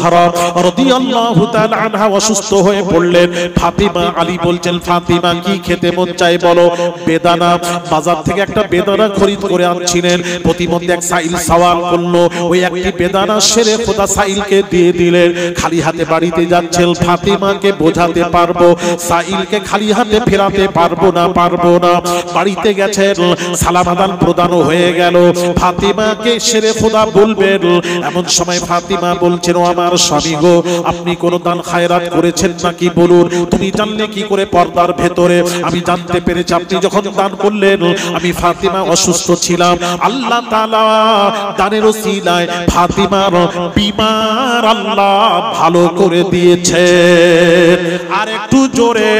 জাহরা রাদিয়াল্লাহু তাআলা আনহা অসুস্থ হয়ে পড়লেন। ফাতিমা আলী বলছেন, ফাতিমা কি খেতে মন চাই বলো? বেদানা। বাজার থেকে একটা বেদানা খরিদ করে আনছিলেন। প্রতিমধ্যে এক সাইল সওয়াল করলো, ওই একটি বেদানা শেরে খোদা সাইলকে দিয়ে দিলেন। খালি হাতে বাড়িতে যাচ্ছেন, ফাতিমাকে বোঝাতে পারবো, সাইলকে খালি হাতে ফেরাতে পারবো না। বাড়িতে গেছেন, সালাম আদান প্রদান হয়ে গেল। ফাতিমাকে শেরে খোদা বলবেন, এমন সময় ফাতিমা বলছেন, ও আমার স্বামী গো, আপনি কোন দান খায়রাত করেছেন নাকি বলুন। তুমি জানলে কি করে পর্দার ভেতরে? আমি জানতে পেরেছি আপনি যখন দান করলেন আমি ফাতিমা অসুস্থ ছিলাম। আল্লাহ তাআলা দানের ওসিলায় ফাতিমার বিমার আল্লাহ ভালো করে দিয়েছে। আর একটু জোরে,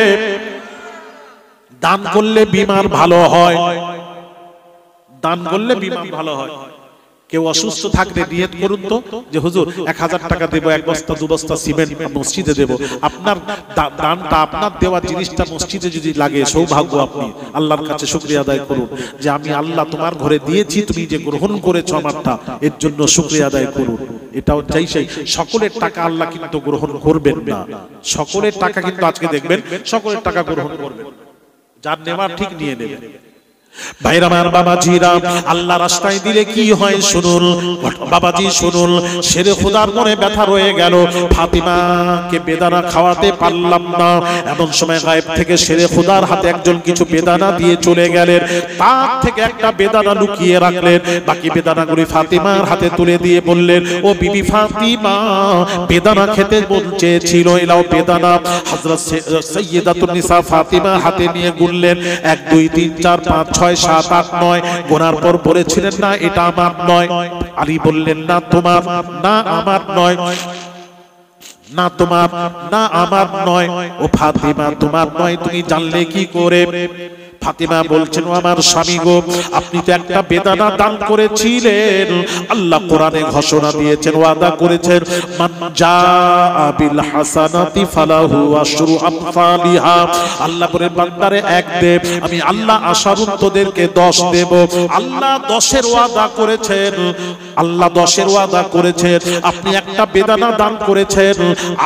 দান করলে বিমার ভালো হয়, দান করলে বিমার ভালো হয়। কেউ অসুস্থ থাকলে নিয়ত করুন তো যে হুজুর 1000 টাকা দেব, 1 বস্তা 2 বস্তা সিমেন্ট মসজিদে দেব। আপনার দানটা, আপনার দেওয়া জিনিসটা মসজিদে যদি লাগে, সৌভাগ্য। আপনি আল্লাহর কাছে শুকরিয়া আদায় করুন যে আমি আল্লাহ তোমার ঘরে দিয়েছি, তুমি যে গ্রহণ করেছো আমারটা, এর জন্য শুকরিয়া আদায় করুন। এটাও চাই সেই সকলের টাকা আল্লাহ কিন্তু গ্রহণ করবেন না। সকলের টাকা কিন্তু আজকে দেখবেন সকলের টাকা গ্রহণ করবেন, যার নেওয়ার ঠিক নিয়ে নেবেন। ভাইরা আমার, বাবাজিরা, আল্লাহ রাস্তায় দিলে কি হয় শুনুন বাবাজি, শুনুন। শেরে খোদার মনে ব্যথা রয়ে গেল, ফাতিমাকে বেদানা খাওয়াতে পারলাম না। এমন সময় গায়েব থেকে শেরে খোদার হাতে একজন কিছু বেদানা দিয়ে চলে গেলেন। তার থেকে একটা বেদানা লুকিয়ে রাখলেন, বাকি বেদানাগুলি ফাতিমার হাতে তুলে দিয়ে বললেন, ও বিবি ফাতিমা, বেদানা খেতে মন চেয়েছিল, এলাও বেদানা। হযরত সাইয়্যিদাতুন নিসা ফাতিমা হাতে নিয়ে গুনলেন, 1 2 3 4 5 6 7 8 9 গোনার পর বলেছিলেন, না এটা আমার নয়। আলী বললেন, না তোমার, না আমার নয়, না তোমার, না আমার নয়। ও ফাতিমা, তোমার নয়, তুমি জানলে কি করে? ফাতিমা বলছেন, ও আমার স্বামী গো, আপনি তো একটা বেদানা দান করেছিলেন। আল্লাহ কোরআনে ঘোষণা দিয়েছেন, ওয়াদা করেছেন, মান জাআ বিল হাসানাতি ফালাহু আশরু আমসালিহা। আল্লাহ বলেন, বান্দারে 1 দেব, আমি আল্লাহ আশারুন্তদেরকে 10 দেব। আল্লাহ 10-এর ওয়াদা করেছেন, আল্লাহ 10-এর ওয়াদা করেছেন। আপনি একটা বেদানা দান করেছেন,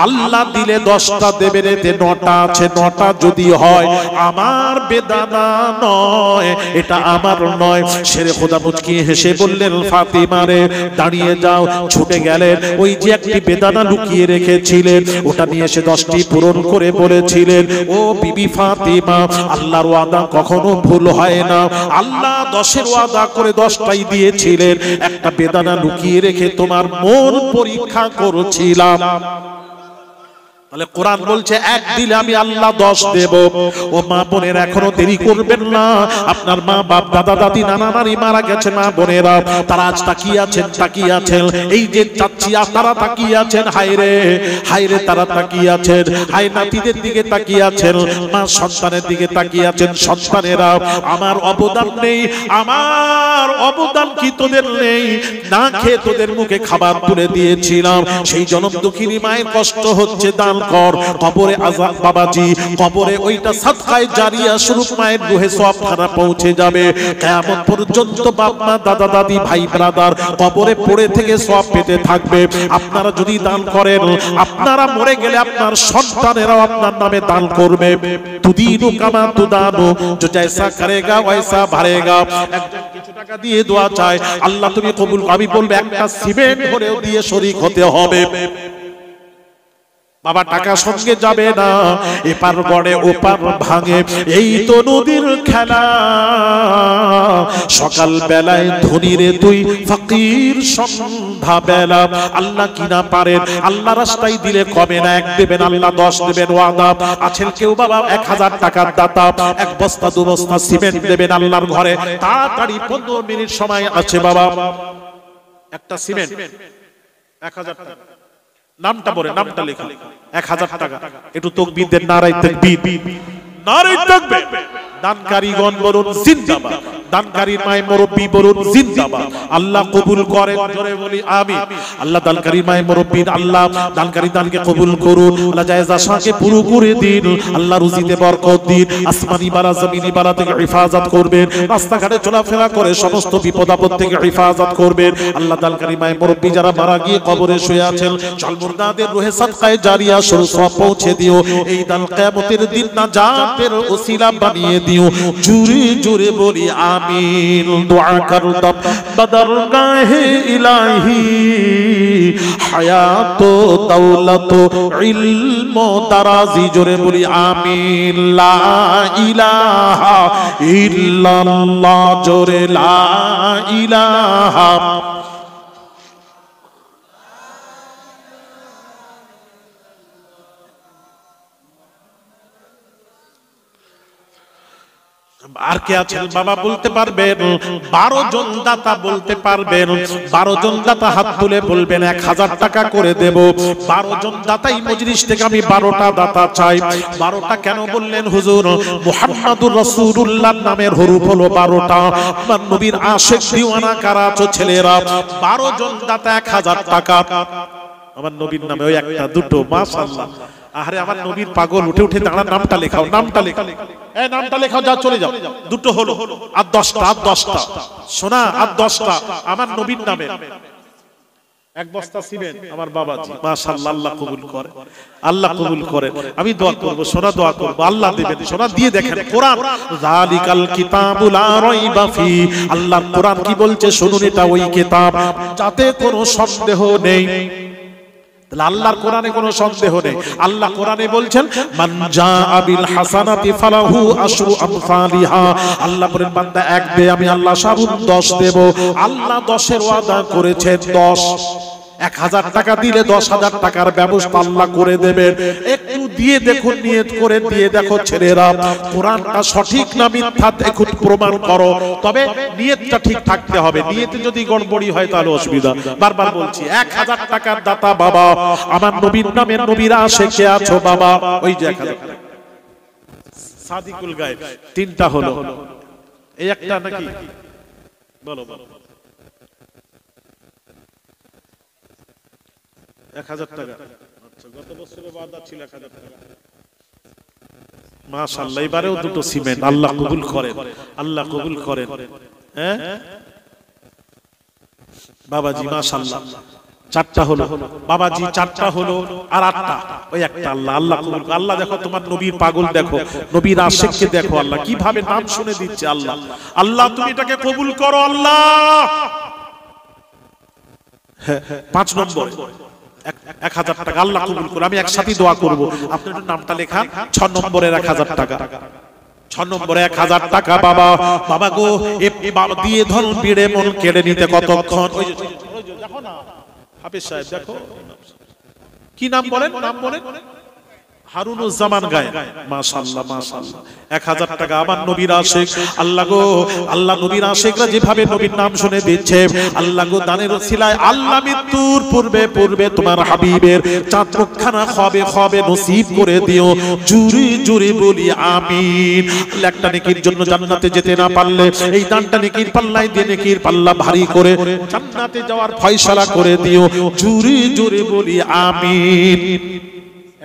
আল্লাহ দিলে 10টা দেবেন, এতে 9টা আছে। 9টা যদি হয় আমার বেদানা নয়, এটা আমার নয়। শেরে খোদা মুচকিয়ে হেসে বললেন, ফাতিমারে দাঁড়িয়ে যাও। ছুটে গেলেন, ওই যে একটি বেদানা লুকিয়ে রেখেছিলেন ওটা নিয়ে এসে 10টি পূরণ করে বলেছিলেন, ও বিবি ফাতিমা, আল্লাহর ওয়াদা কখনো ভুল হয় না। আল্লাহ 10-এর ওয়াদা করে 10টাই দিয়েছিলেন, একটা বেদানা লুকিয়ে রেখে তোমার মন পরীক্ষা করছিলাম। তাহলে কোরআন বলছে 1 দিলে আমি আল্লাহ 10 দেব। ও মা বোনের, এখনো দেরি করবেন না। আপনার মা বাপ, দাদা দাদি, নানা নানি মারা গেছে, মা বোনেরা তারা আজ তাকিয়ে আছেন। এই যে চাচ্ছি আপনারা তাকিয়ে আছেন, হায়রে হায়রে তারা তাকিয়ে আছেন। হায় নাতিদের দিকে তাকিয়ে আছেন, মা সন্তানের দিকে তাকিয়ে আছেন। সন্তানেরা, আমার অবদান নেই, আমার অবদান কি তোদের নেই? না খেয়ে তোদের মুখে খাবার তুলে দিয়েছিলাম, সেই জনম দুঃখিনী মায়ের কষ্ট হচ্ছে, দান কর। কবরে আযাব বাবাজি, কবরে ওইটা সাদকায়ে জারিয়া স্বরূপ মায়ের রূহে সওয়াবখানা পৌঁছে যাবে। কিয়ামত পর্যন্ত বাপ মা, দাদা দাদি, ভাই ব্রাদার কবরে পড়ে থেকে সওয়াব পেতে থাকবে। আপনারা যদি দান করেন, আপনারা মরে গেলে আপনার সন্তানেরাও আপনার নামে দান করবে। তুদিনু কামা তুদানু, जो जैसा करेगा वैसा भरेगा। একজন কিছু টাকা দিয়ে দোয়া চায়, আল্লাহ তুমি কবুল। আমি বলবো একটা সিমেন্ট ভরেও দিয়ে শরীক হতে হবে। বাবা টাকা সঙ্গে যাবে না, এপার গড়ে ওপার ভাঙে, এই তো নদীর খেলা। সকাল বেলায় ধনী রে তুই, ফকির সন্ধ্যা বেলা। আল্লাহ কিনা পারেন, আল্লাহ রাস্তায় দিলে কমে না। 1 দেবেন, আল্লাহ 10 দেবেন, ওয়াদা আছেন। কেউ বাবা 1000 টাকার দাতা, 1 বস্তা 2 বস্তা সিমেন্ট দেবেন আল্লাহর ঘরে। তাড়াতাড়ি 15 মিনিট সময় আছে বাবা। একটা সিমেন্ট 1000 টাকা, নামটা পড়ে, নামটা লেখা, 1000 টাকা। একটু তাকবীর দেন, নারায়ে তাকবীর, নারায়ে তাকবীর। দানকারীগণ বলুন জিন্দাবাদ। দানকারীর মায়ের মুরব্বি বলুন জিন্দাবাদ। আল্লাহ কবুল করেন, জোরে বলি আমিন। আল্লাহ দানকারীর মায়ের মুরব্বি, আল্লাহ দানকারী দানকে কবুল করুন, আল্লাহ জায়েজ আশাকে পুরো করে দিন, আল্লাহ রুজিতে বরকত দিন, আসমানি বালা জমিনি বালা থেকে হেফাজত করবেন, রাস্তাঘাটে চলাফেরা করে সমস্ত বিপদ আপদ থেকে হেফাজত করবেন। আল্লাহ দানকারী মায়ের মুরব্বি যারা মারা গিয়ে কবরে শুয়ে আছেন, মুর্দাদের রুহে সাদকায়ে জারিয়া স্বরূপ সওয়াব পৌঁছে দিও, এই দিন কিয়ামতের দিন নাজাতের ওসিলা বানিয়ে দিও, জোরে জোরে বলি আমিন। দোয়া করতাম বদরগাহে ইলাহি, হায়াত দৌলত ইলম দারাজি, জোরে বলি আমিন। লা ইলাহা ইল্লাল্লাহ, জোরে লা ইলাহা। আর কে আছেন বাবা বলতে পারবেন? 12 জন দাতা বলতে পারবেন? 12 জন দাতা হাত তুলে বলবেন 1000 টাকা করে দেব। 12 জন দাতা এই মজলিস থেকে আমি 12টা দাতা চাই। 12টা কেন বললেন হুজুর? মুহাম্মাদুর রাসূলুল্লাহর নামের হরফ হলো 12টা। আমার নবীর আশিক দিওয়ানা কারা আছো ছেলেরা? 12 জন দাতা 1000 টাকা আমার নবীর নামে, ওই একটা দুটো, মাশাআল্লাহ। আরে আমার নবীর পাগল, উঠে উঠে দাঁড়া, নামটা লেখাও, নামটা লেখাও, এই নামটা লেখাও, যা চলে যাও। দুটো হলো, আর 10টা, আর 10টা শোনা, আর 10টা আমার নবীর নামে। এক বস্তা সিমেন্ট আমার বাবাজি, মাশাআল্লাহ, আল্লাহ কবুল করে, আল্লাহ কবুল করে। আমি দোয়া করব, সোনা দোয়া করব, আল্লাহ দেবেন। সোনা দিয়ে দেখেন কোরআন, যালিকাল কিতাবু লা রাইবা ফি, আল্লাহর কোরআন কি বলছে শুনুন, এটা ওই কিতাব যাতে কোনো সন্দেহ নেই। তাহলে আল্লাহর কোরআনে কোনো সন্দেহ নেই। আল্লাহ কোরআনে বলছেন মান জাআ বিল হাসানাতি ফালাহু আশরু আমসালিহা, আল্লাহ বলেন বান্দা এক দে, আমি আল্লাহ সাবুন 10 দেব। আল্লাহ 10-এর ওয়াদা করেছেন, 10 1000 টাকা দিলে 10,000 টাকার ব্যবস্থা আল্লাহ করে দেবেন। একটু দিয়ে দেখুন, নিয়ত করে দিয়ে দেখো ছেলেরা, কোরআনটা সঠিক না মিথ্যা দেখুন, প্রমাণ করো। তবে নিয়তটা ঠিক থাকতে হবে, নিয়তে যদি গড়বড়ি হয় তাহলে অসুবিধা। বারবার বলছি 1000 টাকার দাতা বাবা, আমার নবীর নামের নবীর আশিকে আছো বাবা, ওই যে 1000 সাদিকুল গায়েব 3টা হলো, এই একটা নাকি বলো বলো 1000 টাকা। আচ্ছা, গত বছরে ওয়াদা ছিল 1000 টাকা। মাশাআল্লাহ, এবারেও দুটো সিমেন্ট, আল্লাহ কবুল করেন, আল্লাহ কবুল করেন। হ্যাঁ বাবাজি, মাশাআল্লাহ, 4টা হলো বাবাজি, 4টা হলো, আর 8টা, ওই একটা। আল্লাহ, আল্লাহ কবুল। আল্লাহ দেখো তোমার নবীর পাগল দেখো, নবীর আশিককে দেখো, আল্লাহ কিভাবে নাম শুনে দিচ্ছে। আল্লাহ, আল্লাহ তুমি এটাকে কবুল করো আল্লাহ। 5 নম্বর 1000 টাকা আল্লাহ কবুল করে। আমি একসাথে দোয়া করব, আপনি একটু নামটা লেখান। 6 নম্বরের 1000 টাকা, 6 নম্বরে 1000 টাকা বাবা। বাবা গো, এ দিয়ে ধন বিড়ে মন কেড়ে নিতে কতক্ষণ। ওই দেখো না হাফেজ সাহেব, দেখো কি নাম বলেন, নাম বলেন হারুনুজ্জামান গায়ে, মাশাআল্লাহ মাশাআল্লাহ। 1000 টাকা আমার নবীর আশিক। আল্লাহ গো, আল্লাহ নবীর আশিকরা যেভাবে নবীর নাম শুনে দিচ্ছে, আল্লাহ গো দানের ওসিলায় আল্লাহ মৃত্যুর পূর্বে পূর্বে তোমার হাবিবের চাঁদ মুখখানা খাবে খাবে নসিব করে দিও, জুরি জুরি বলি আমিন। একটা নেকির জন্য জান্নাতে যেতে না পারলে এই দানটা নেকির পাল্লায় দিয়ে নেকির পাল্লা ভারী করে জান্নাতে যাওয়ার ফয়সালা করে দিও, জুরি জুরি বলি আমিন।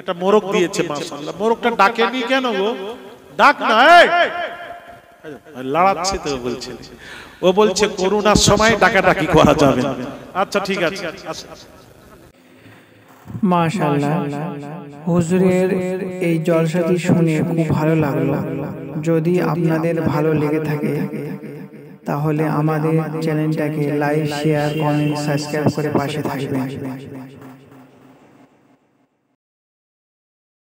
একটা মোরগ দিয়েছে, মাশাআল্লাহ। মোরগটা ডাকেনি কেন গো? ডাক না, লড়াচ্ছে তো বলছে, ও বলছে করোনার সময় ডাকাডাকি করা যাবে। আচ্ছা ঠিক আছে। মাশাআল্লাহ, হুজুরের এই জলসাটি শুনে খুব ভালো লাগলো। যদি আপনাদের ভালো লেগে থাকে তাহলে আমাদের চ্যানেলটাকে লাইক, শেয়ার, কমেন্ট, সাবস্ক্রাইব করে পাশে থাকবেন।